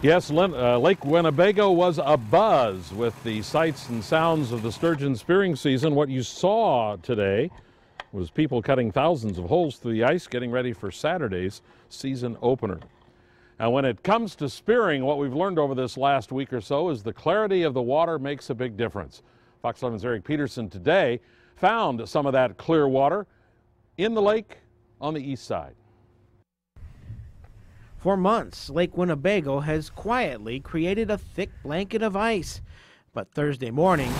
Yes, Lake Winnebago was abuzz with the sights and sounds of the sturgeon spearing season. What you saw today was people cutting thousands of holes through the ice, getting ready for Saturday's season opener. Now, when it comes to spearing, what we've learned over this last week or so is the clarity of the water makes a big difference. Fox 11's Eric Peterson today found some of that clear water in the lake on the east side. For months, Lake Winnebago has quietly created a thick blanket of ice. But Thursday morning,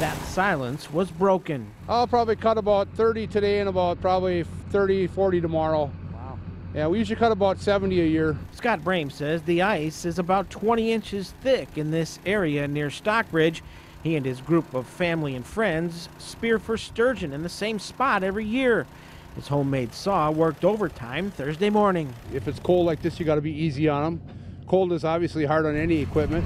that silence was broken. I'll probably cut about 30 today and about probably 30, 40 tomorrow. Wow. Yeah, we usually cut about 70 a year. Scott Brame says the ice is about 20 inches thick in this area near Stockbridge. He and his group of family and friends spear for sturgeon in the same spot every year. His homemade saw worked overtime Thursday morning. If it's cold like this, you got to be easy on them. Cold is obviously hard on any equipment.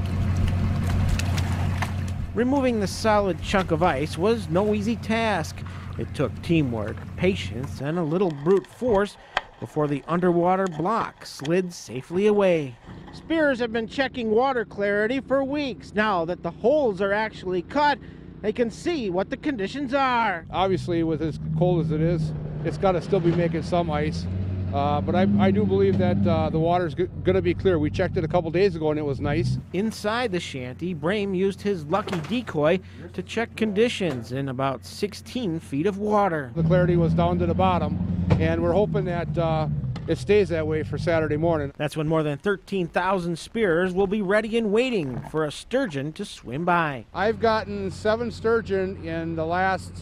Removing the solid chunk of ice was no easy task. It took teamwork, patience, and a little brute force before the underwater block slid safely away. Spearers have been checking water clarity for weeks. Now that the holes are actually cut, they can see what the conditions are. Obviously, with as cold as it is, it's got to still be making some ice. But I do believe that the water's going to be clear. We checked it a couple days ago and it was nice. Inside the shanty, Brame used his lucky decoy to check conditions in about 16 feet of water. The clarity was down to the bottom, and we're hoping that it stays that way for Saturday morning. That's when more than 13,000 spearers will be ready and waiting for a sturgeon to swim by. I've gotten 7 sturgeon in the last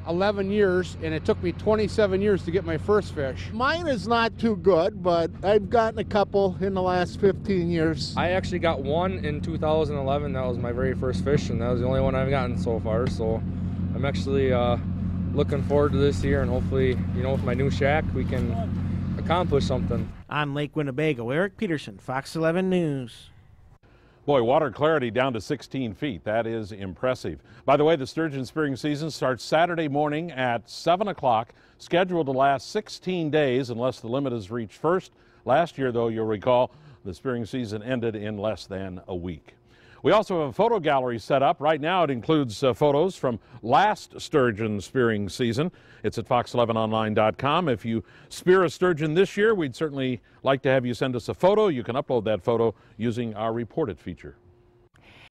11 years, and it took me 27 years to get my first fish. Mine is not too good, but I've gotten a couple in the last 15 years. I actually got one in 2011. That was my very first fish, and that was the only one I've gotten so far. So I'm actually looking forward to this year, and hopefully, with my new shack, we can accomplish something. On Lake Winnebago, Eric Peterson, Fox 11 News. Boy, water clarity down to 16 feet. That is impressive. By the way, the sturgeon spearing season starts Saturday morning at 7 o'clock, scheduled to last 16 days unless the limit is reached first. Last year, though, you'll recall, the spearing season ended in less than a week. We also have a photo gallery set up. Right now it includes photos from last sturgeon spearing season. It's at fox11online.com. If you spear a sturgeon this year, we'd certainly like to have you send us a photo. You can upload that photo using our Report It feature.